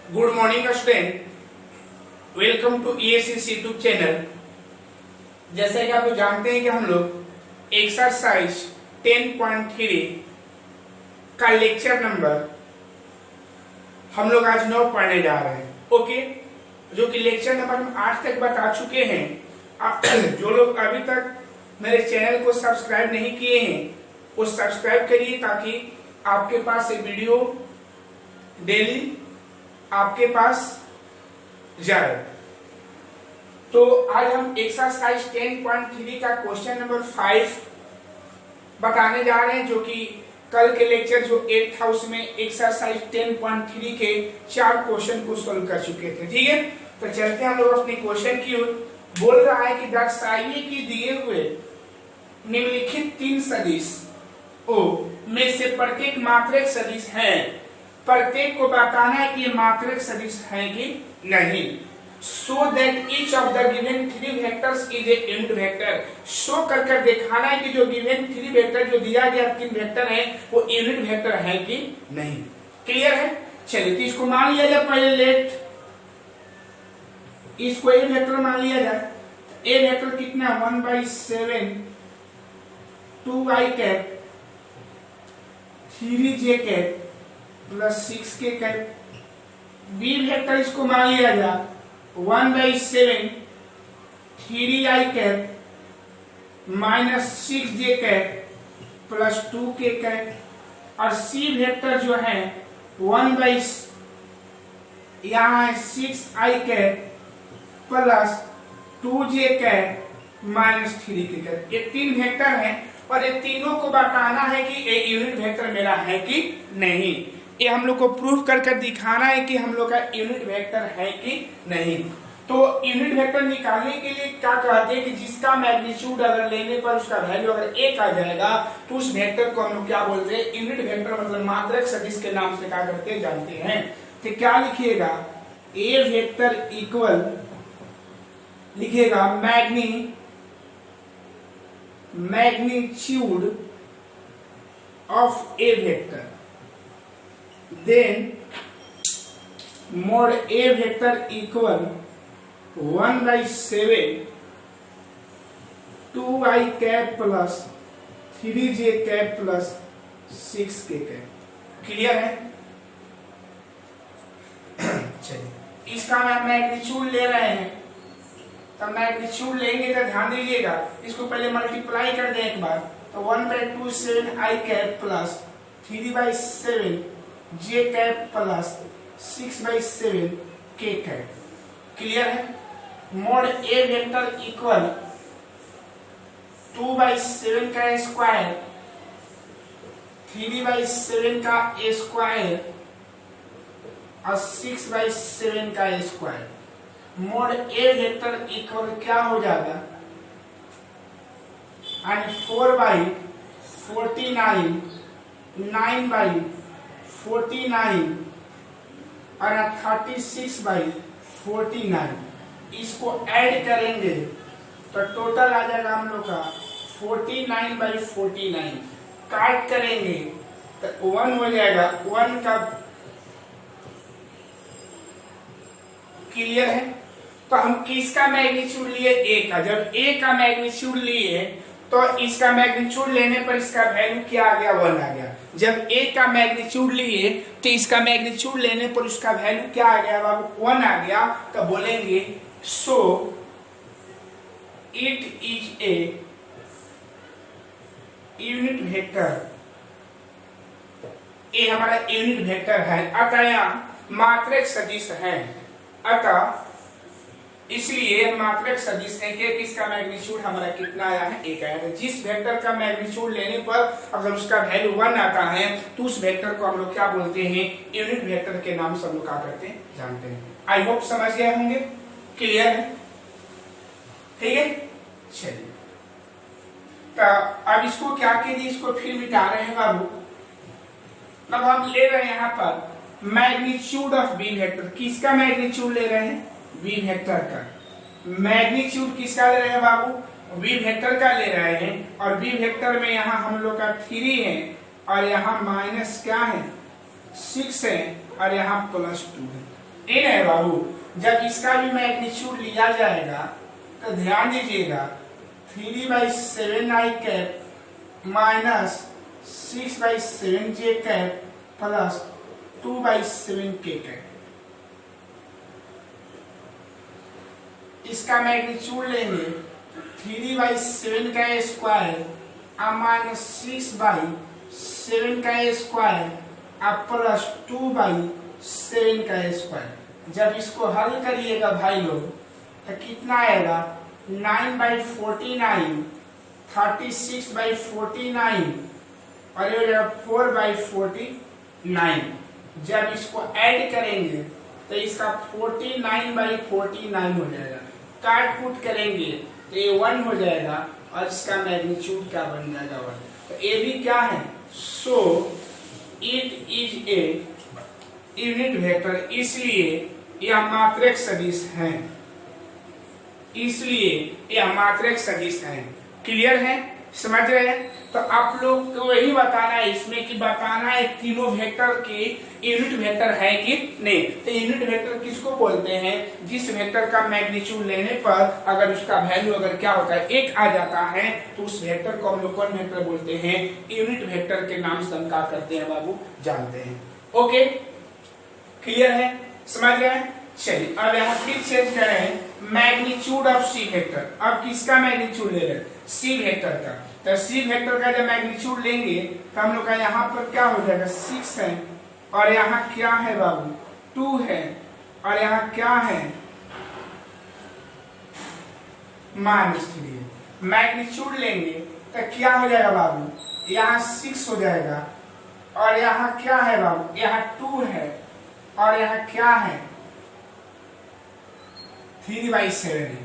Good morning student, welcome to ESS YouTube channel. जैसे कि आप लोग जानते हैं कि हम लोग एक्सरसाइज 10.3 का लेक्चर नंबर हम लोग आज 9 पढ़ने जा रहे हैं। ओके, जो कि लेक्चर नंबर हम 8 तक बता चुके हैं। जो लोग अभी तक मेरे चैनल को सब्सक्राइब नहीं किए हैं वो सब्सक्राइब करिए, ताकि आपके पास ये वीडियो डेली आपके पास जाए। तो आज हम एक्सरसाइज 10.3 का क्वेश्चन नंबर 5 बताने जा रहे हैं, जो कि कल के लेक्चर जो 8th हाउस में एक्सरसाइज 10.3 के 4 क्वेश्चन को सोल्व कर चुके थे। ठीक है, तो चलते हैं हम लोग अपने क्वेश्चन की ओर। बोल रहा है कि दर्शाइए कि दिए हुए निम्नलिखित 3 सदिश ओ में से प्रत्येक मात्रक सदिश है। प्रत्येक को बताना है कि ये मात्रक सदिश है कि नहीं। So that each of the given 3 vectors is a unit vector. Show कर दिखाना है कि जो गिवन 3 वेक्टर जो दिया गया 3 वेक्टर है वो यूनिट वेक्टर है कि नहीं। क्लियर है? चलिए, तो इसको मान लिया जाए पहले। लेट इसको ए वेक्टर मान लिया जाए। ए वेक्टर कितना 1/7 2i cap 3j cap plus 6k cap. B vector इसको मान लिया जाए 1/7 3i cap minus 6j cap plus 2k cap. और सी वेक्टर जो है यहाँ है 6i cap plus 2j cap minus 3k cap. ये 3 वेक्टर हैं और ये तीनों को बताना है कि ये यूनिट वेक्टर मेरा है कि नहीं। ये हम लोग को प्रूफ कर दिखाना है कि हम लोग का यूनिट वेक्टर है कि नहीं। तो यूनिट वेक्टर निकालने के लिए क्या कहते हैं कि जिसका मैग्नीट्यूड अगर लेने पर उसका वैल्यू अगर 1 आ जाएगा तो उस वेक्टर को हम लोग क्या बोलते हैं? यूनिट वेक्टर, मतलब मात्रक सदिश के नाम से क्या करते हैं जानते हैं। तो क्या लिखिएगा? ए वेक्टर इक्वल लिखिएगा magnitude of A vector, then mod a vector equal 1/7 2i cap plus 3j cap plus 6k cap. Clear है? चलिए, इसका मैग्नीट्यूड ले रहे हैं, तो मैग्नीट्यूड लेंगे तो ध्यान दीजिएगा, इसको पहले मल्टीप्लाई कर दें एक बार। तो 1/27i cap plus 3/7 j cap plus 6/7 k cap. Clear है? मोड ए वेक्टर इक्वल 2/7 का स्क्वायर 3/7 का स्क्वायर और 6/7 का स्क्वायर। मोड ए वेक्टर इक्वल क्या हो जाएगा? 4/49 9/49 और 36/49। इसको ऐड करेंगे तो टोटल आ जाएगा हम लोग का 49/49। काट करेंगे तो 1 हो जाएगा। 1 का क्लियर है? तो हम किसका मैग्नीट्यूड लिए? ए का। जब ए का मैग्नीट्यूड लिए तो इसका मैग्नीट्यूड लेने पर इसका वैल्यू क्या आ गया? 1 आ गया। जब ए का मैग्नीट्यूड लिए तो इसका मैग्नीट्यूड लेने पर उसका वैल्यू क्या आ गया बाबू? 1 आ गया। तो बोलेंगे so it is a unit vector. ये हमारा यूनिट वेक्टर है, अतः यहाँ मात्रक सदिश है। अतः इसलिए मात्रक सदिश है कि इसका मैग्नीट्यूड हमारा कितना आया है? 1 आया है। जिस वेक्टर का मैग्नीट्यूड लेने पर अगर उसका वैल्यू 1 आता है तो उस वेक्टर को हम लोग क्या बोलते हैं? यूनिट वेक्टर के नाम से हम लोग क्या करते हैं जानते हैं। आई होप समझ गए होंगे। क्लियर है? ठीक है, चलिए, तो अब इसको क्या कीजिए, इसको फिर मिटा रहे हैं बाबू। अब हम ले रहे हैं यहाँ पर मैग्नीट्यूड ऑफ बी वेक्टर। किसका मैग्नीट्यूड ले रहे हैं? बी वेक्टर का। मैग्नीट्यूड किसका ले रहे हैं बाबू? बी वेक्टर का ले रहे हैं। और बी वेक्टर में यहाँ हम लोग का 3 है और यहाँ माइनस क्या है 6 है और यहाँ +2 है। इन है बाबू। जब इसका भी मैग्नीट्यूड लिया जाएगा तो ध्यान दीजिएगा 3/7 i cap minus 6/7 j cap plus 2/7 k cap. इसका मैग्नीट्यूड लेंगे 3/7 का स्क्वायर अब माइनस 6/7 का स्क्वायर अब प्लस 2/7 का स्क्वायर। जब इसको हल करिएगा भाई लोग तो कितना आएगा 9/49, 36/49 और ये 4/49। जब इसको ऐड करेंगे तो इसका 49/49 हो जाएगा। काट कूट करेंगे तो ये 1 हो जाएगा और इसका मैग्नीट्यूड क्या बन जाएगा 1। तो ये भी क्या है, so it is a unit vector, इसलिए यह मात्रक सदिश है, इसलिए यह मात्रक सदिश है। क्लियर है, समझ रहे हैं? तो आप लोग को वही बताना है इसमें कि बताना है तीनों वेक्टर के यूनिट वेक्टर है कि नहीं। तो यूनिट वेक्टर किसको बोलते हैं, जिस वेक्टर का मैग्नीट्यूड लेने पर अगर उसका वैल्यू अगर क्या होता है 1 आ जाता है तो उस वेक्टर को हम लोग कौन वेक्टर बोलते हैं, यूनिट वेक्टर के नाम से हम क्या करते हैं बाबू, जानते हैं। ओके, क्लियर है, समझ रहे हैं? चलिए अब यहाँ फिर चेंज करें मैग्नीट्यूड ऑफ सी वेक्टर। अब किसका मैग्नीट्यूड ले रहे हैं, सी वेक्टर का। तो सी वेक्टर का जब मैग्नीट्यूड लेंगे तो हम लोग का यहाँ पर क्या हो जाएगा 6 है और यहाँ क्या है बाबू 2 है और यहाँ क्या है -3 है। मैग्नीट्यूड लेंगे तो क्या हो जाएगा बाबू, यहाँ 6 हो जाएगा और यहाँ क्या है बाबू, यहाँ 2 है और यहाँ क्या है 3/7 है।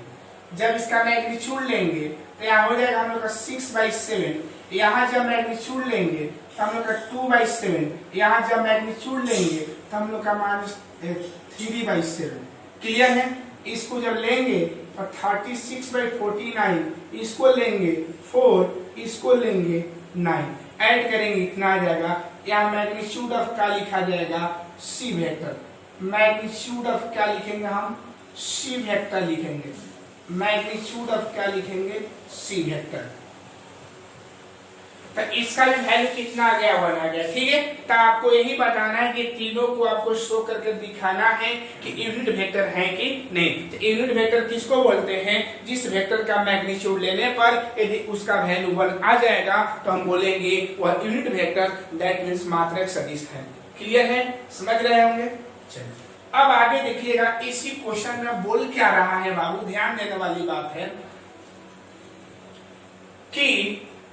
जब इसका मैग्नीट्यूड लेंगे तो यहाँ हो जाएगा हम लोग का 6/7। यहाँ जब मैग्नीट्यूड लेंगे तो हम लोग का 2/7। यहाँ जब मैग्नीट्यूड लेंगे तो हम लोग का -3/7। क्लियर है? इसको जब लेंगे तो 36/49, इसको लेंगे 4, इसको लेंगे 9, ऐड करेंगे कितना आ जाएगा। यहाँ मैग्नीट्यूड ऑफ क्या लिखा जाएगा, सी वेक्टर। मैग्नीट्यूड ऑफ क्या लिखेंगे हम, सी वेक्टर लिखेंगे। मैग्नीट्यूड ऑफ क्या लिखेंगे, सी वेक्टर। तो इसका भी वैल्यू कितना आ गया, 1 आ गया। ठीक है, तो आपको यही बताना है कि तीनों को आपको शो करके दिखाना है कि यूनिट वेक्टर है कि नहीं। तो यूनिट वेक्टर किसको बोलते हैं, जिस वेक्टर का मैग्नीट्यूड लेने पर यदि उसका वैल्यू 1 आ जाएगा तो हम बोलेंगे वह यूनिट वेक्टर, दैट मींस मात्रक सदिश है। क्लियर है, समझ रहे होंगे? चलिए अब आगे देखिएगा, इसी क्वेश्चन में बोल क्या रहा है बाबू, ध्यान देने वाली बात है कि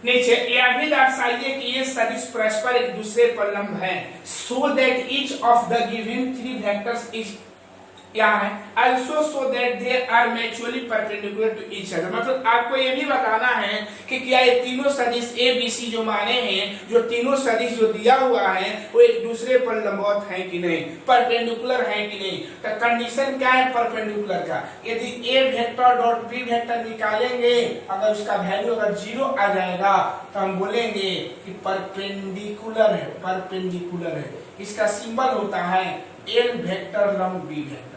नीचे यह भी दर्शाइए कि ये सदिश परस्पर एक दूसरे पर लंब है, so that each of the given 3 vectors is क्या है, also so that they are mutually perpendicular to each other। मतलब आपको ये भी बताना है कि क्या ये तीनों सदिश ए बी सी जो माने हैं, जो तीनों सदिश जो दिया हुआ है वो एक दूसरे पर लंबवत है कि नहीं, परपेंडिकुलर है कि नहीं। तो कंडीशन क्या है परपेंडिकुलर का, यदि ए वेक्टर डॉट बी वेक्टर निकालेंगे अगर उसका वैल्यू अगर 0 आ जाएगा तो हम बोलेंगे कि परपेंडिकुलर है, परपेंडिकुलर है। इसका सिंबल होता है एल वेक्टर लंब बी वेक्टर,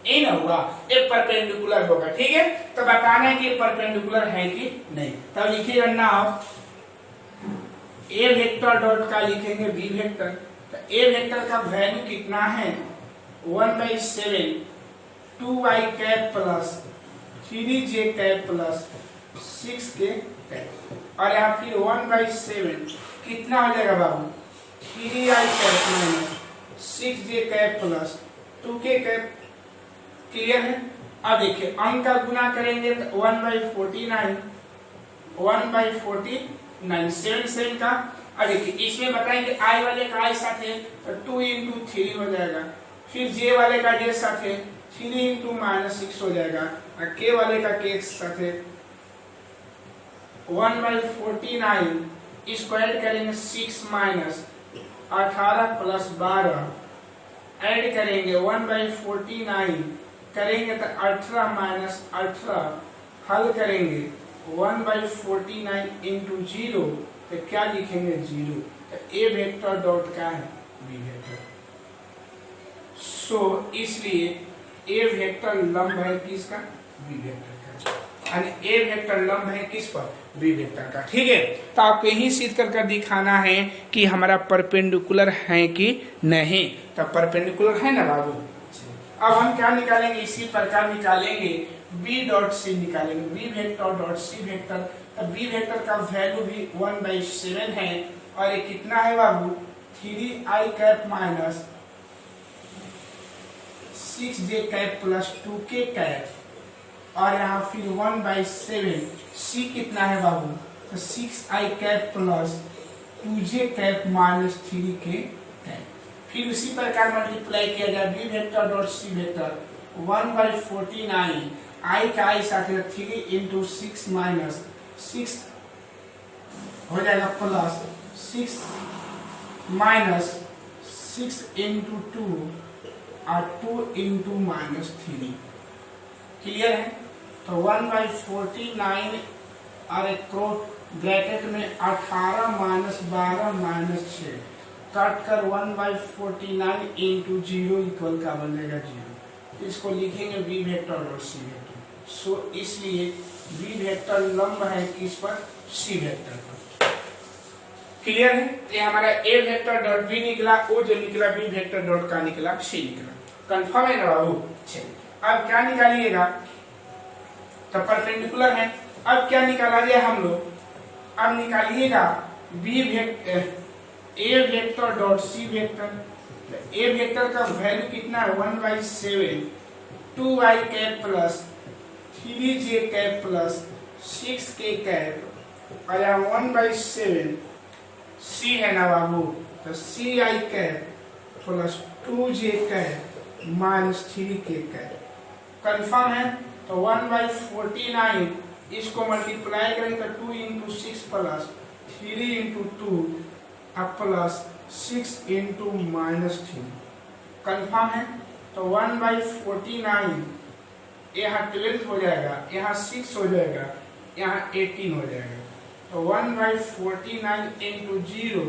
ये ना हुआ, एक परपेंडिकुलर होगा। ठीक है, तो बताना है कि परपेंडिकुलर है कि नहीं। तब लिखिएगा नाउ ए वेक्टर डॉट का लिखेंगे बी वेक्टर। तो ए वेक्टर का वैल्यू कितना है 1/7 2y cap plus 3j cap plus 6k cap और यहाँ फिर 1/7 कितना हो जाएगा बाबू 3i cap minus 6j cap plus 2k cap. Clear है? अब देखिए अंक का गुना करेंगे तो 1/49 7 का। अब देखिए इसमें बताएंगे i वाले का i साथ है तो 2 × 3 हो जाएगा, फिर j वाले का j साथ है 3 × -6 हो जाएगा और k वाले का k साथ है 1/49 इसको ऐड करेंगे 6 माइनस 18 प्लस 12 ऐड करेंगे 1/49 करेंगे तो 18 माइनस 18 हल करेंगे 1/49 इंटू 0 तो क्या लिखेंगे 0। तो ए वेक्टर डॉट क्या है बी वेक्टर। सो इसलिए ए वेक्टर लंब है किसका, बी वेक्टर का, यानी ए वेक्टर लंब है किस पर, बी वेक्टर का। ठीक है, तो आपको यही सिद्ध कर दिखाना है कि हमारा परपेंडिकुलर है कि नहीं। तो परपेंडिकुलर है ना बाबू। अब हम क्या निकालेंगे, इसी प्रकार निकालेंगे बी डॉट सी निकालेंगे, बी वेक्टर डॉट सी वेक्टर। तो बी वेक्टर का वैल्यू भी 1/7 है और ये कितना है बाबू, 3i cap minus 6j cap plus 2k cap और यहाँ फिर 1/7। सी कितना है बाबू, तो 6i cap plus 2j cap minus 3k cap. फिर उसी प्रकार मल्टीप्लाई किया जाए b vector dot C vector 1/49 i का i साथ 3 इंटू 6 माइनस 6 हो जाएगा प्लस 6 माइनस 6 इंटू 2 और 2 इंटू माइनस 3। क्लियर है। तो 1/49 और एक ब्रैकेट में 18 माइनस 12 माइनस 6 काट कर 1/49 इंटू 0 इक्वल का बनेगा 0। इसको लिखेंगे बी वेक्टर और सी वेक्टर। सो इसलिए बी वेक्टर लंब है किस पर, सी वेक्टर पर। क्लियर है। ये हमारा ए वेक्टर डॉट बी निकला, ओ जो निकला बी वेक्टर डॉट का निकला, सी निकला। कंफर्म है ना बाबू। चलिए अब क्या निकालिएगा, तो परपेंडिकुलर है। अब क्या निकाला जाए हम लोग, अब निकालिएगा B vector A vector dot C vector. A vector का वैल्यू कितना है 1/7 2i cap plus 3j cap plus 6k cap और यहाँ 1/7 सी है ना बाबू, तो ci cap plus 2j cap minus 3k cap. Confirm है। तो 1/49 इसको मल्टीप्लाई करें तो 2 इंटू 6 प्लस 3 इंटू 2 अब प्लस 6 इंटू माइनस 3। कंफर्म है। तो 1/49 यहाँ 12 हो जाएगा, यहाँ 6 हो जाएगा, यहाँ 18 हो जाएगा। तो 1/49 इंटू 0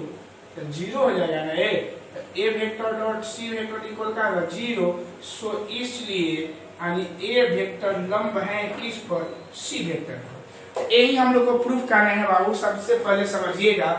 तो 0 हो जाएगा ना। A vector dot C vector equal का 0। सो इसलिए यानी ए वेक्टर लंब है किस पर, सी वेक्टर पर। यही हम लोग को प्रूफ करना है बाबू। सबसे पहले समझिएगा,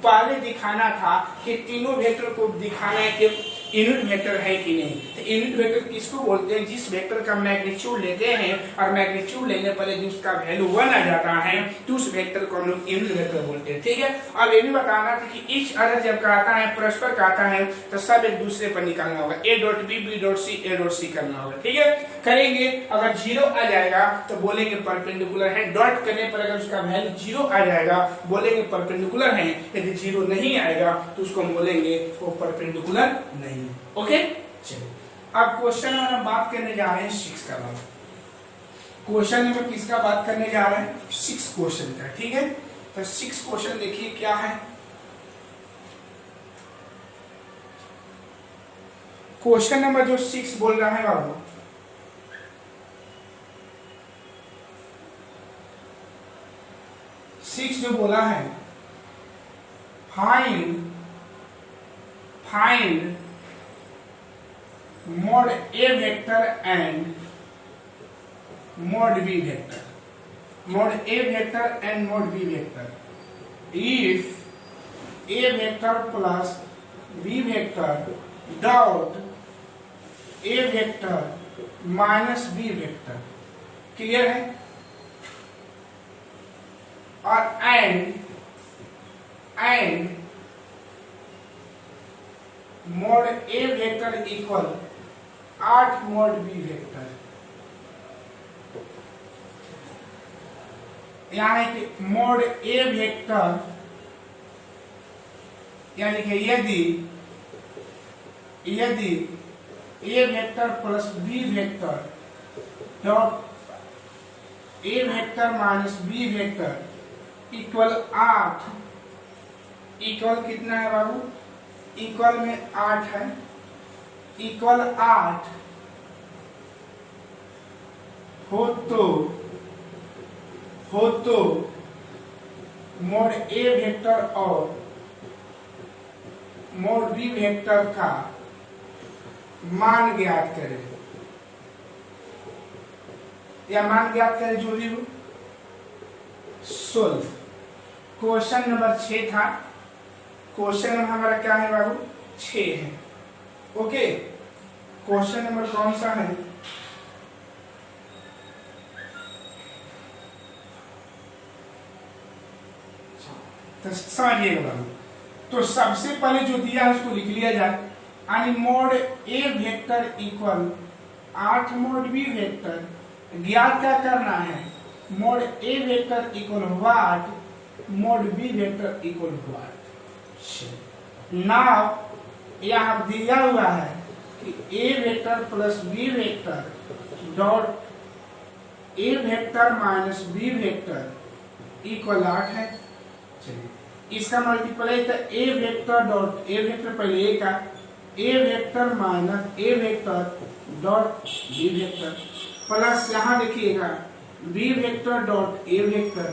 पहले दिखाना था कि तीनों वेक्टर को दिखाना है कि यूनिट वेक्टर है कि नहीं। तो यूनिट वेक्टर किसको बोलते हैं, जिस वेक्टर का मैग्नीट्यूड लेते हैं और मैग्नीट्यूड लेने पर यदि उसका वैल्यू 1 आ जाता है तो उस वेक्टर को हम लोग यूनिट वेक्टर बोलते हैं। ठीक है। अब ये भी बताना था कि ईच अदर जब कहता है, परस्पर कहता है, तो सब एक दूसरे पर निकालना होगा। A dot b, b dot c, a dot c करना होगा। ठीक है, करेंगे। अगर 0 आ जाएगा तो बोलेंगे परपेंडिकुलर है। डॉट करने पर अगर उसका वैल्यू 0 आ जाएगा बोलेंगे परपेंडिकुलर है। यदि 0 नहीं आएगा तो उसको हम बोलेंगे वो परपेंडिकुलर नहीं। ओके। चलिए अब क्वेश्चन में हम बात करने जा रहे हैं 6 का। बात क्वेश्चन में किसका बात करने जा रहे हैं, 6 क्वेश्चन का। ठीक है। तो 6 क्वेश्चन देखिए क्या है। क्वेश्चन नंबर जो 6 बोल रहा है बाबू, सिक्स जो बोला है, find mod A vector and mod B vector. Mod A vector and mod B vector. If A vector plus B vector dot A vector minus B vector. Clear है। और and mod A vector equal 8 mod B vector. यानी कि mod A vector यानी कि यदि A vector plus B vector dot A vector minus B vector equal 8, equal कितना है बाबू, equal में 8 है, इक्वल 8 हो तो मोड A वेक्टर और मोड B वेक्टर का मान ज्ञात करें या मान ज्ञात करें, जो भी हो। सोल्व। क्वेश्चन नंबर 6 था। क्वेश्चन नंबर हमारा क्या है बाबू? 6 है। ओके, क्वेश्चन नंबर कौन सा है? तो समझिएगा बाबू। तो सबसे पहले जो दिया है उसको लिख लिया जाए। यानी मोड ए vector equal 8 mod B vector. ज्ञात क्या करना है? Mod A vector equal what, mod B vector equal what. Now यहां दिया हुआ है कि ए vector plus B vector dot ए vector minus B vector equal 8 है। चलिए इसका मल्टीप्लाई तो A vector dot A vector पहले ए का, A vector minus A vector dot B vector plus यहाँ देखिएगा बी वेक्टर डॉट ए vector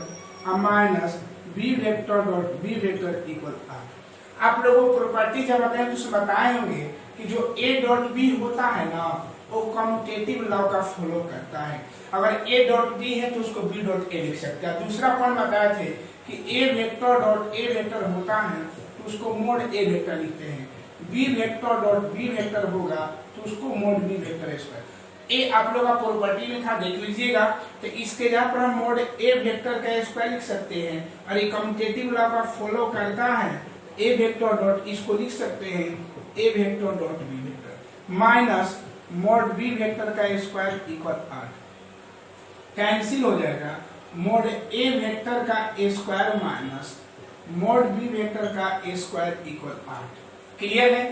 minus B vector dot B vector equal 8। आप लोगों को प्रॉपर्टी जब बताएं तो उसमें बताए होंगे कि जो ए डॉट बी होता है ना वो कम्यूटेटिव लॉ का फॉलो करता है। अगर ए डॉट बी है तो उसको बी डॉट ए लिख सकते हैं। दूसरा पॉइंट बताए थे कि ए वेक्टर डॉट ए वेक्टर होता है तो उसको मोड ए वेक्टर लिखते हैं। B vector dot B vector होगा तो उसको मोड बी वेक्टर स्क्वायर। ए आप लोग का प्रॉपर्टी में था, देख लीजिएगा। तो इसके जगह पर हम मोड ए वेक्टर का स्क्वायर लिख सकते हैं और ये कम्यूटेटिव लॉ का फॉलो करता है। ए वेक्टर डॉट इसको लिख सकते हैं A vector dot B vector minus mod B vector का स्क्वायर इक्वल 8। कैंसिल हो जाएगा। मोड ए वेक्टर का square minus mod B vector का स्क्वायर इक्वल 8। क्लियर है?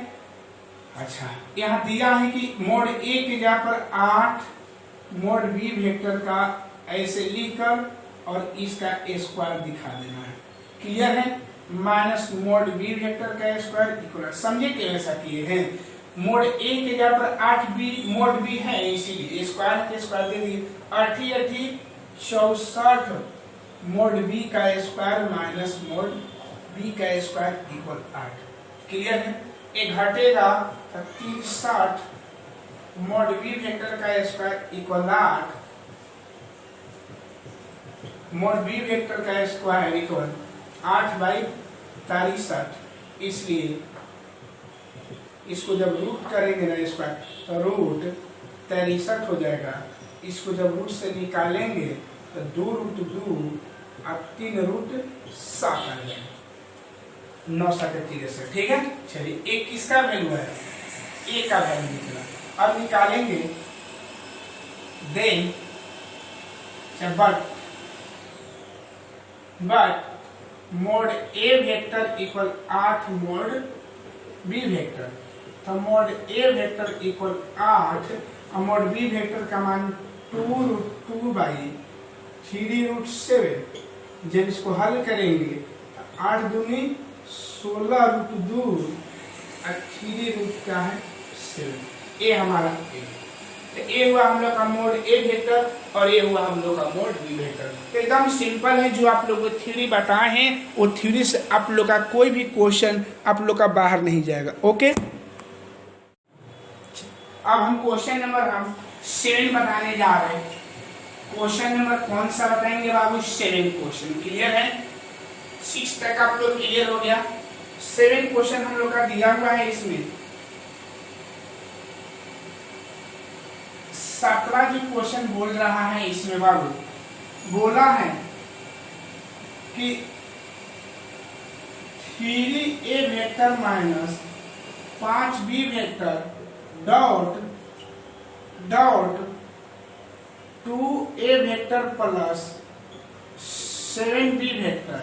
अच्छा, यहाँ दिया है कि मोड ए की जगह पर 8 मोड बी वेक्टर का ऐसे लिखकर और इसका स्क्वायर दिखा देना है। क्लियर है? माइनस मोड बी वेक्टर का स्क्वायर इक्वल, समझे कि ऐसा किए हैं। मोड ए की जगह पर 8 बी मोड बी है इसीलिए स्क्वायर के स्क्वायर दे दिए। 8 64 मोड बी का स्क्वायर माइनस मोड बी का स्क्वायर इक्वल 8। क्लियर है? एक घटेगा 63 मोड बी वेक्टर का square equal 8 mod B vector का स्क्वायर इक्वल 8/63। इसलिए इसको जब रूट करेंगे ना स्क्वायर तो रूट 63 हो जाएगा। इसको जब रूट से निकालेंगे तो 2 रूट 2 और 3 रूट 7 आ जाएगा। 9 7 63। ठीक है? चलिए एक किसका वैल्यू है? ए का वैल्यू निकला। अब निकालेंगे then but mod A vector equal 8 mod B vector. तो मोड ए वेक्टर इक्वल 8 और मोड बी वेक्टर का मान 2 रूट 2/3 रूट 7। जब इसको हल करेंगे 8 दूनी 16 रूट 2 और 3 रूट क्या है 7। ए हमारा ए। तो ए हुआ हम लोग का मोड ए वेक्टर और ये हुआ हम लोग का मोड बी वेक्टर। तो एकदम सिंपल है। जो आप लोग को थ्योरी बताए हैं वो थ्योरी से आप लोग का कोई भी क्वेश्चन आप लोग का बाहर नहीं जाएगा। ओके, अब हम क्वेश्चन नंबर 7 बताने जा रहे हैं। क्वेश्चन नंबर कौन सा बताएंगे बाबू? 7 क्वेश्चन। क्लियर है? 6 तक आप लोग क्लियर हो गया। 7 क्वेश्चन हम लोग का दिया हुआ है। इसमें 7वां जो क्वेश्चन बोल रहा है इसमें बाबू बोला है कि 3a vector minus 5b vector dot 2a vector plus 7b vector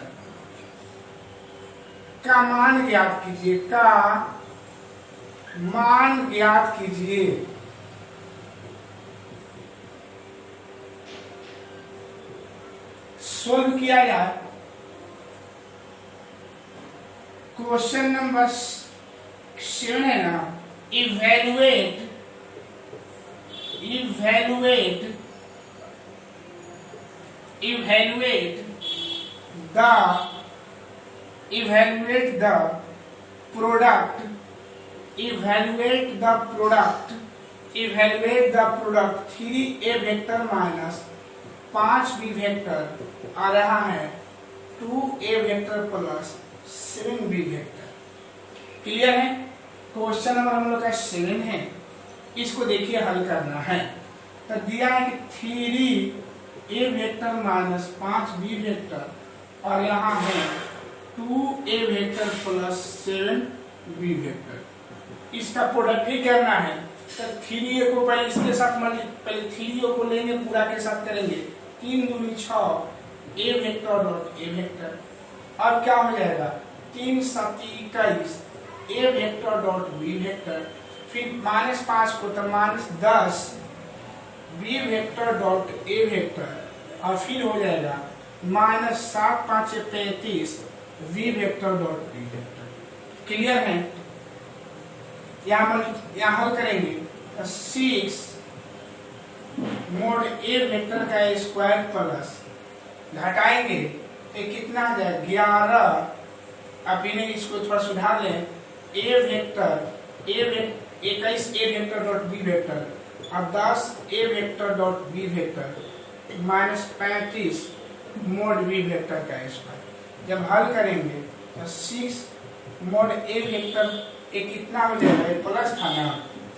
का मान ज्ञात कीजिए। का मान ज्ञात कीजिए। सोल्व किया जाए। क्वेश्चन नंबर 7 है ना, evaluate the product evaluate the product 3a vector minus 5b vector आ रहा है 2a vector plus 7b vector. Clear है? क्वेश्चन नंबर हम लोग का 7 है, इसको देखिए हल करना है। तो दिया है कि 3a vector minus 5b vector और यहाँ है 2a vector plus 7b vector. इसका प्रोडक्ट ही करना है। तो 3a को पहले इसके साथ पहले 3a को लेंगे, पूरा के साथ करेंगे। 3 दूनी 6 a vector dot a vector. अब क्या हो जाएगा 3 7 21 a vector dot b vector. फिर माइनस 5 को तो minus 10 b vector dot a vector और फिर हो जाएगा minus 7 5 35 v vector dot b vector. Clear है? यहाँ हल करेंगे 6 मोड a वेक्टर का स्क्वायर प्लस घटाएंगे तो कितना आ जाए 11। अब इन्हें इसको थोड़ा सुधार लें। a vector 21 a vector dot b vector और 10 a vector dot b vector minus 35 mode b vector का स्क्वायर। जब हल करेंगे तो 6 मोड a वेक्टर कितना हो जाएगा, प्लस था ना,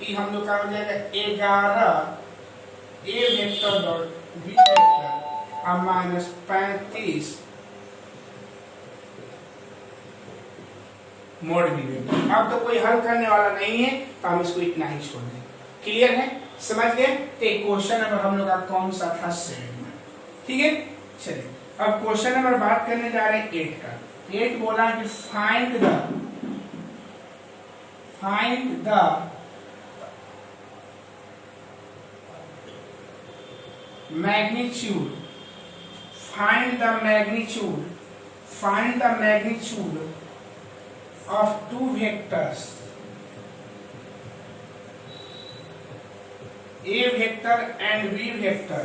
कि हम लोग का हो जाएगा 11 a vector dot b vector और माइनस 35 मोड b वेक्टर। अब तो कोई हल करने वाला नहीं है तो हम इसको इतना ही छोड़ दें। क्लियर है? समझ गए? तो क्वेश्चन नंबर हम लोग का कौन सा था 7। ठीक है, चलिए अब क्वेश्चन नंबर बात करने जा रहे हैं 8 का। 8 बोला कि find the magnitude of two vectors a vector and b vector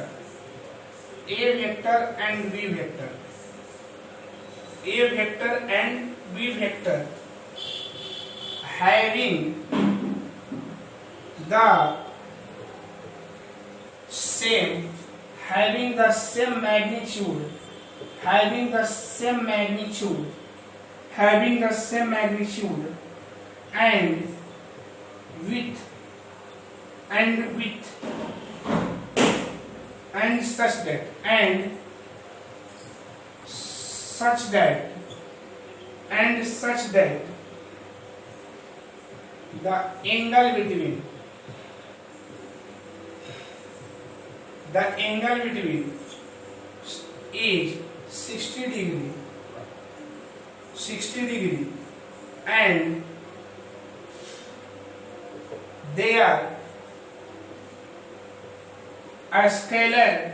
having the same magnitude and width and such that the angle between is 60 degree and there a scalar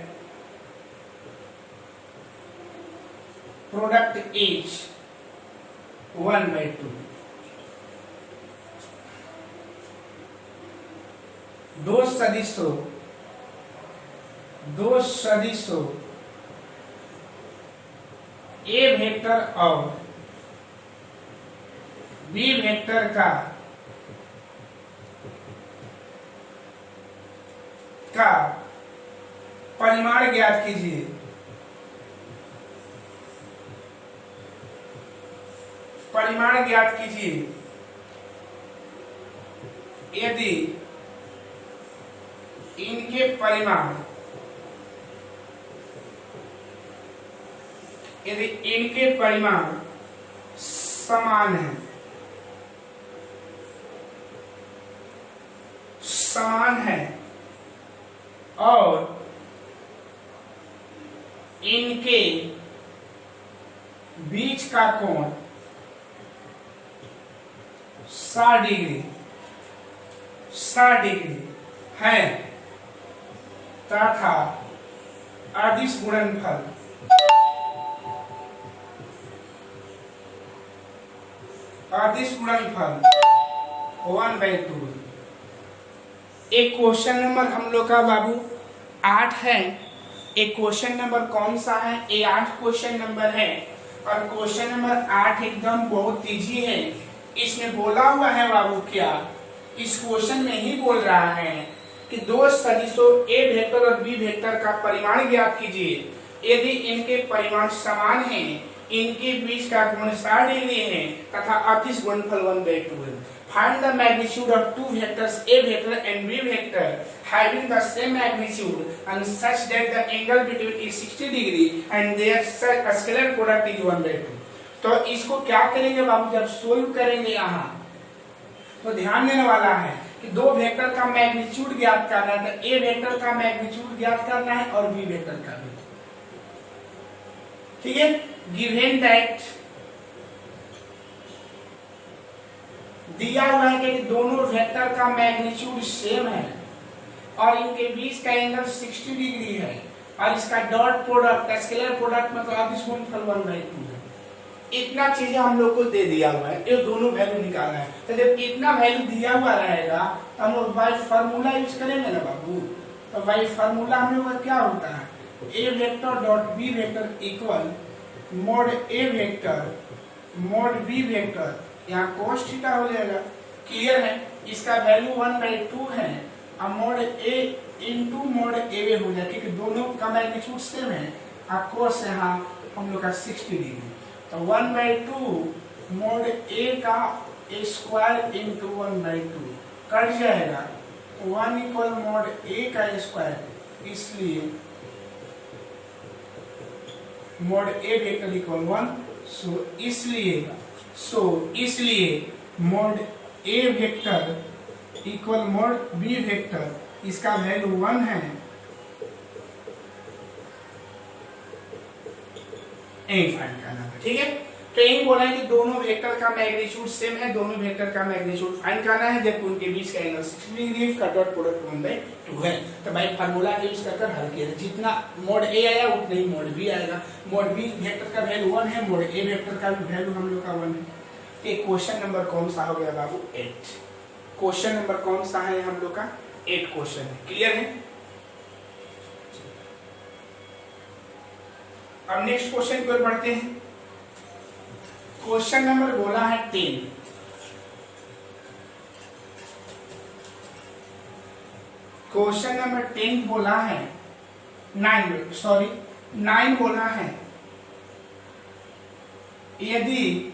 product is 1/2। दो सदिशों a vector और b vector का परिमाण ज्ञात कीजिए। यदि इनके परिमाण समान है और इनके बीच का कोण 60 डिग्री है तथा अदिश गुणनफल अदिश गुणनफल 1/2। एक क्वेश्चन नंबर हम लोग का बाबू 8 है। एक क्वेश्चन नंबर कौन सा है? ये 8 क्वेश्चन नंबर है और क्वेश्चन नंबर 8 एकदम बहुत इजी है। इसमें बोला हुआ है बाबू क्या, इस क्वेश्चन में ही बोल रहा है कि दो सदिशों ए वेक्टर और बी वेक्टर का परिमाण ज्ञात कीजिए। यदि इनके परिमाण समान हैं, इनके बीच का गुण 60 डिग्री है तथा अतिश गुणनफल 1/2 है। Find the magnitude of two vectors A vector and B vector having the same magnitude and such that the angle between is 60 degree and their scalar product is 1/2। तो इसको क्या करेंगे बाबू, जब सोल्व करेंगे यहाँ तो ध्यान देने वाला है कि दो वेक्टर का मैग्नीट्यूड ज्ञात करना है। तो ए वेक्टर का मैग्नीट्यूड ज्ञात करना है और बी वेक्टर का भी, ठीक है। गिवन दैट दिया हुआ है कि दोनों वेक्टर का मैग्नीट्यूड सेम है और इनके बीच का एंगल 60 डिग्री है और इसका डॉट प्रोडक्ट स्केलर प्रोडक्ट मतलब अदिश गुणनफल 1/2 है। इतना चीजें हम लोग को दे दिया हुआ है, ये दोनों वैल्यू निकालना है। तो जब इतना वैल्यू दिया हुआ रहेगा तो हम लोग बाय फार्मूला यूज करेंगे ना बाबू। तो बाय फार्मूला हम लोग का क्या होता है, A vector dot B vector equal mod A vector mod B vector, यहाँ cos थीटा हो जाएगा। क्लियर है, इसका वैल्यू 1/2 है और mod A into mod A हो जाएगा क्योंकि दोनों का मैग्नीट्यूड सेम है और cos यहाँ हम लोग का 60 डिग्री। तो 1/2 मोड ए का स्क्वायर इंटू 1/2 कट जाएगा, 1 इक्वल मोड ए का स्क्वायर, इसलिए मोड ए वेक्टर इक्वल 1। इसलिए मोड ए vector equal mod B vector, इसका वैल्यू 1 है। फाइंड करना है, ठीक है। तो यही बोला है कि दोनों वेक्टर का मैग्नीट्यूड सेम है, दोनों वेक्टर का मैग्नीट्यूड फाइंड करना है जबकि उनके बीच का एंगल 60 डिग्री है, का डॉट प्रोडक्ट 1/2 है। तो भाई फार्मूला का यूज कर हल किया, जितना मोड ए आया उतना ही मोड बी आएगा। मोड बी वेक्टर का वैल्यू 1 है, मोड ए वेक्टर का भी वैल्यू हम लोग का 1 है। एक क्वेश्चन नंबर कौन सा हो गया बाबू, 8। क्वेश्चन नंबर कौन सा है हम लोग का, 8 क्वेश्चन है। क्लियर है। अब नेक्स्ट क्वेश्चन की ओर बढ़ते हैं। क्वेश्चन नंबर बोला है 10। क्वेश्चन नंबर 10 बोला है 9 बोला है, यदि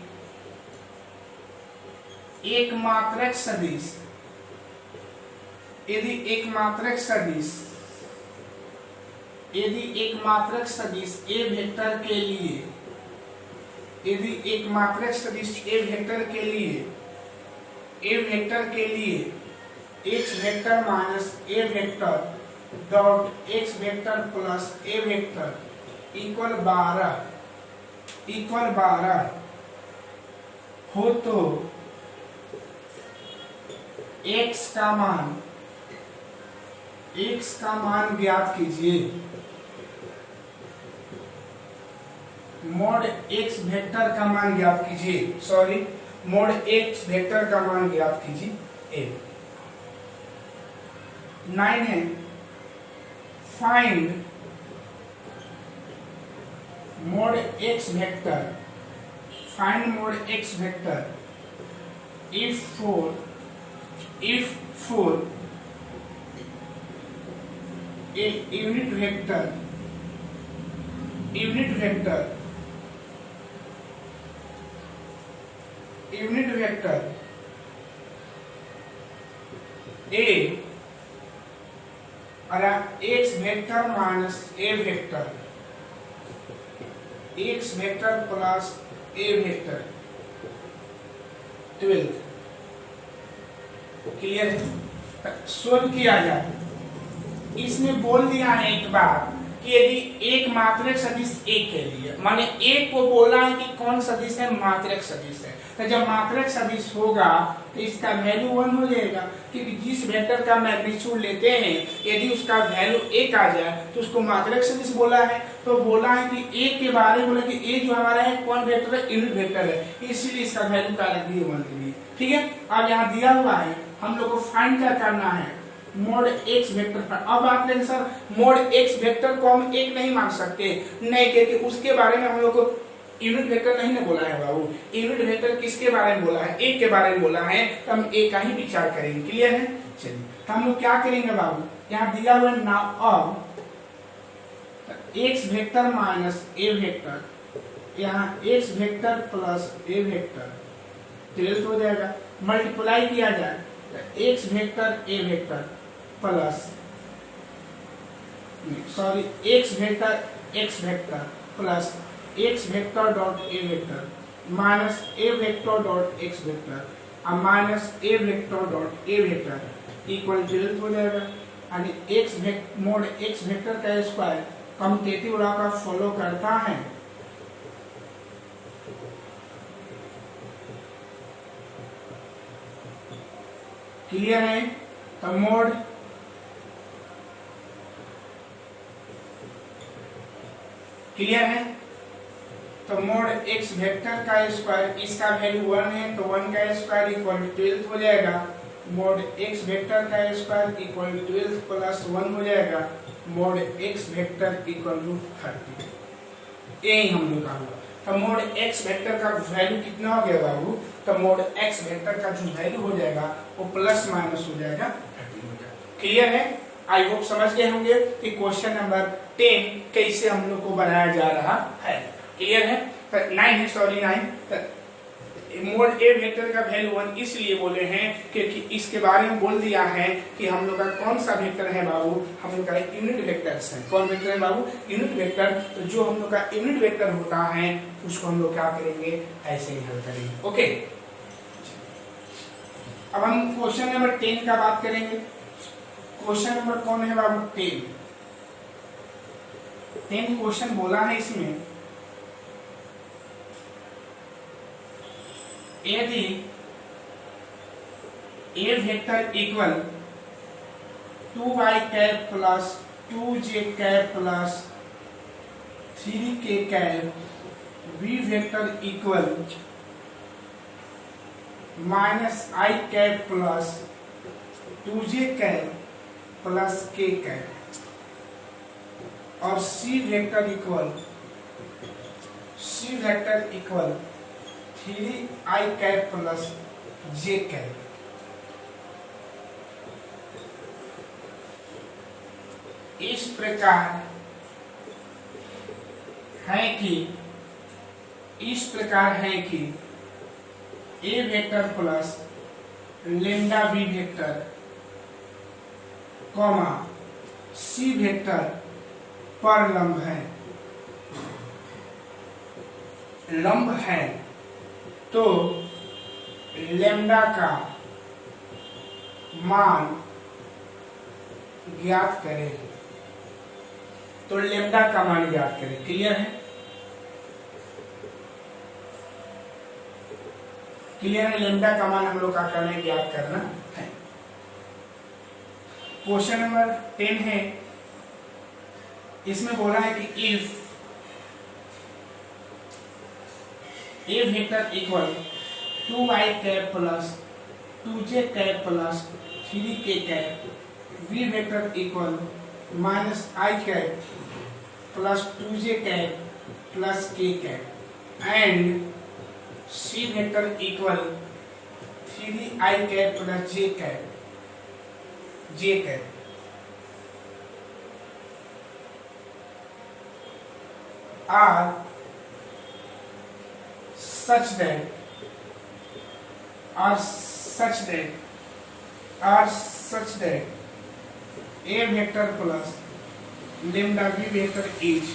एक मात्रक सदिश ए वेक्टर के लिए, यदि एक मात्रक सदिश ए वेक्टर के लिए x vector minus A vector dot x vector plus A vector equal 12 हो तो x का मान ज्ञात कीजिए। मोड x वेक्टर का मान ज्ञात कीजिए, मोड x वेक्टर का मान ज्ञात कीजिए। 9 है, find mode x vector, if for a unit vector A और x vector minus a vector, x vector plus a vector 12। Clear है। सोल्व किया जाए, इसमें बोल दिया है एक बार कि यदि एक मात्रक सदिश एक के लिए, माने एक को बोला है कि कौन सदिश है, मात्रक सदिश है। तो जब मात्रक सदिश होगा तो इसका वैल्यू 1 हो जाएगा क्योंकि जिस वेक्टर का मैग्नीट्यूड लेते हैं यदि उसका वैल्यू 1 आ जाए तो उसको मात्रक सदिश बोला है। तो बोला है कि ए के बारे में बोला कि ए जो हमारा है कौन वेक्टर है, यूनिट वेक्टर है, इसीलिए इसका वैल्यू क्या रख दिए 1 के लिए। ठीक है। अब यहाँ दिया हुआ है, हम लोग को फाइंड क्या करना है, मोड x वेक्टर पर। अब आप लेंगे सर मोड x वेक्टर को हम एक नहीं मान सकते, नहीं, क्योंकि उसके बारे में हम लोग को यूनिट वेक्टर नहीं ना बोला है बाबू, यूनिट वेक्टर किसके बारे में बोला है, एक के बारे में बोला है, तो हम एक का ही विचार करेंगे। क्लियर है? चलिए तो हम लोग क्या करेंगे बाबू, यहाँ दिया हुआ नाउ अब x vector minus a vector, यहाँ x vector plus a vector 12 हो जाएगा, मल्टीप्लाई किया जाए तो x vector a vector plus sorry x vector plus x vector dot a vector minus a vector dot x vector और minus a vector dot a vector equal 12 हो जाएगा। यानी mod x vector का square commutative law का follow करता है। Clear है? तो मोड क्लियर है? तो मोड x वेक्टर का स्क्वायर, इसका वैल्यू 1 है तो 1 का स्क्वायर इक्वल 12 हो जाएगा। मोड x वेक्टर का स्क्वायर इक्वल 12 प्लस 1 हो जाएगा। Mod x vector equal to 30। यही हम लोग का हुआ। तो मोड x वेक्टर का वैल्यू कितना हो गया बाबू, तो मोड x वेक्टर का जो वैल्यू हो जाएगा वो प्लस माइनस हो जाएगा 30 हो जाएगा। क्लियर है? आई होप समझ गए होंगे कि क्वेश्चन नंबर 10 कैसे हम लोग को बनाया जा रहा है। क्लियर है? तो 9 है, सॉरी 9। मोड ए वेक्टर का वैल्यू 1 इसलिए बोले हैं क्योंकि इसके बारे में बोल दिया है कि हम लोग का कौन सा वेक्टर है बाबू, हम लोग का यूनिट वेक्टर्स है। कौन वेक्टर है बाबू? Unit vector. तो जो हम लोग का यूनिट वेक्टर होता है उसको हम लोग क्या करेंगे, ऐसे ही हल करेंगे। ओके, अब हम क्वेश्चन नंबर 10 का बात करेंगे। क्वेश्चन नंबर कौन है बाबू? 10 क्वेश्चन बोला है इसमें, यदि a vector equal 2y cap plus 2j cap plus 3k cap, b vector equal minus i cap plus 2j cap plus k cap, और c vector equal 3i cap plus j cap. इस प्रकार है कि a vector plus lambda b vector comma c vector पर लंब है तो lambda का मान ज्ञात करें। तो लेम्डा का मान ज्ञात करें। क्लियर है? क्लियर है? लेम्डा का मान हम लोग का करना है, ज्ञात करना है। क्वेश्चन नंबर 10 है, इसमें बोला है कि if a vector equal 2y cap plus 2j cap plus 3k cap, v vector equal minus i cap plus 2j cap plus k cap, and c vector equal 3i cap plus j cap are such that a vector plus lambda b vector is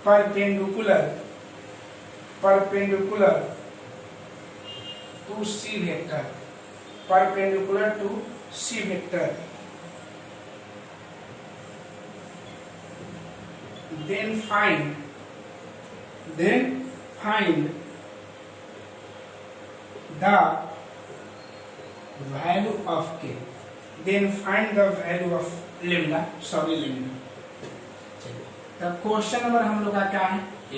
perpendicular to c vector, perpendicular to c vector, then find the value of k, then find the value of lambda, तो question number हम लोग का क्या है, ए।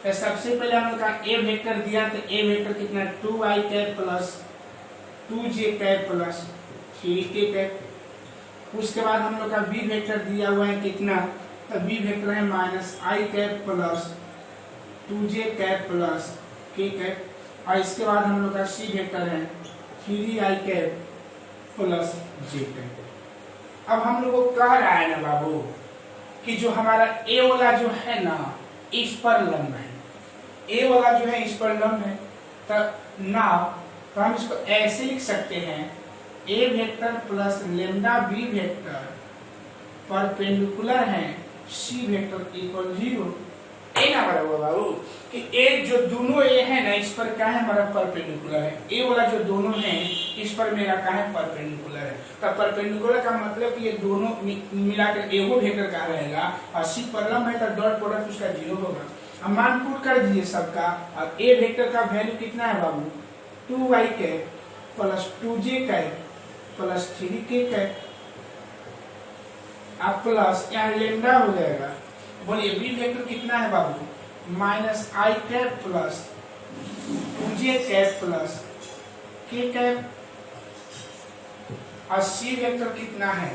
तो सबसे पहले हम लोग का ए वेक्टर दिया, तो ए वेक्टर कितना, 2i cap plus 2j cap plus 3k cap, उसके बाद हम लोग का बी वेक्टर दिया हुआ है कितना, तो बी वेक्टर है minus I cap plus 2j cap plus k cap, और इसके बाद हम लोग का सी वेक्टर है 3i cap plus j cap. अब हम लोग को कह रहा है ना बाबू कि जो हमारा ए वाला जो है ना इस पर लंब है, ए वाला जो है इस पर लंब है, तो हम इसको ऐसे लिख सकते हैं A vector plus lambda B vector perpendicular है सी वेक्टर इक्वल 0। ए ना बराबर बाबू कि ए जो दोनों ए है ना इस पर क्या है हमारा परपेंडिकुलर है, ए वाला जो दोनों है इस पर मेरा क्या है परपेंडिकुलर है। तो परपेंडिकुलर का मतलब कि ये दोनों मिलाकर एगो वेक्टर का रहेगा और सी पर लंब है तो डॉट प्रोडक्ट उसका 0 होगा। अब मान पुट कर दीजिए सबका, और ए वेक्टर का वैल्यू कितना है बाबू 2y cap plus 2j cap plus 3k cap, अब प्लस यहाँ लेम्डा हो जाएगा। बोलिए बी वेक्टर कितना है बाबू minus I cap plus 2j cap plus k cap, और सी वेक्टर कितना है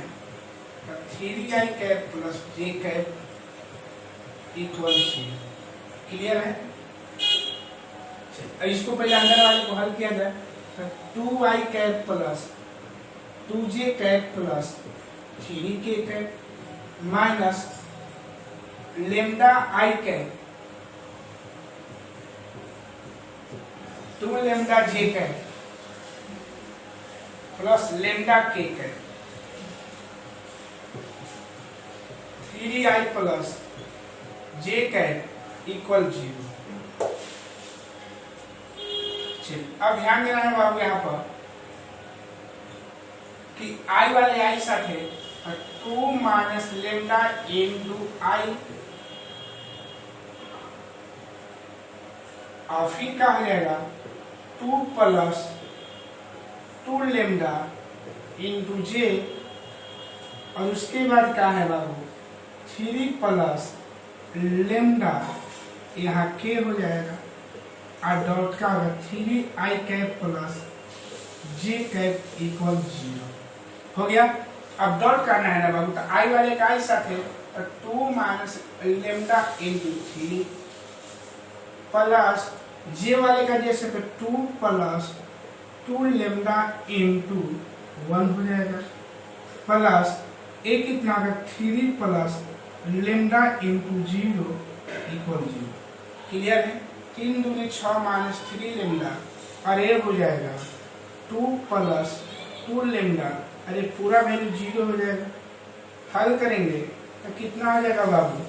3i cap plus j cap equal 0। Clear है? इसको पहले अंदर वाले को हल किया जाए, तो 2i cap plus 2j cap plus 3k cap minus lambda I cap 2 lambda j cap plus lambda k cap 3i plus j cap equal 0। अब ध्यान देना है बाबू यहाँ पर कि i वाले i साथ 2 माइनस लेम्डा इंटू आई, और फिर क्या हो जाएगा 2 प्लस 2 लेम्डा इंटू जे, और उसके बाद क्या है बाबू 3 प्लस लेम्डा यहाँ के हो जाएगा, और डॉट का होगा 3i cap plus j cap equal 0 हो गया। अब डॉट करना है ना बाबू, तो i वाले का i साथ है 2 minus lambda into 3 plus j वाले का जैसे 2 प्लस 2 लेम्डा इंटू 1 हो जाएगा, प्लस a कितना होगा 3 plus lambda into 0 equal 0। Clear है? 3 दूनी 6 माइनस 3 लेम्डा, और ये हो जाएगा 2 प्लस 2 लेम्डा, अरे पूरा वैल्यू 0 हो जाएगा। हल करेंगे तो कितना हो जाएगा बाबू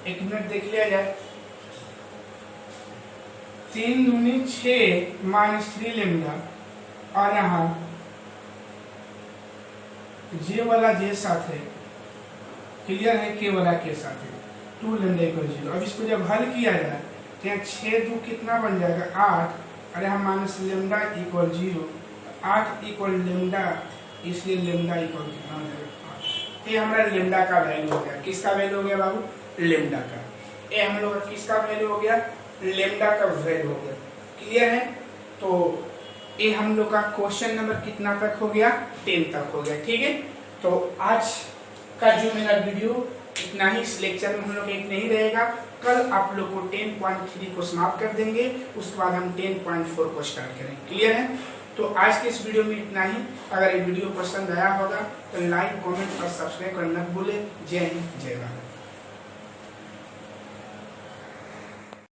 एक मिनट देख लिया जाए। 3 दूनी 6 माइनस 3 लेम्डा, और यहाँ जे वाला जे साथ है, क्लियर है, के वाला के साथ है 2 लेम्डा इक्वल 0। अब इसको जब हल किया जाए तो यहाँ 6 2 कितना बन जाएगा 8, और यहाँ minus lambda equal 0, 8 equal lambda, इसलिए लेम्डा इक्वल कितना हो जाएगा 8। ये हमारा लेम्डा का वैल्यू हो गया। किसका वैल्यू हो गया बाबू लेम्डा का। ये हम लोग का किसका वैल्यू हो गया लेम्डा का वैल्यू हो गया। क्लियर है? तो ये हम लोग का क्वेश्चन नंबर कितना तक हो गया 10 तक हो गया। ठीक है, तो आज का जो मेरा वीडियो इतना ही, इस लेक्चर में हम लोग इतना ही रहेगा। कल आप लोग को 10.3 को समाप्त कर देंगे, उसके बाद हम 10.4 को स्टार्ट करेंगे। क्लियर है? तो आज के इस वीडियो में इतना ही। अगर ये वीडियो पसंद आया होगा तो लाइक कमेंट और सब्सक्राइब करना भूले। जय हिंद, जय भारत।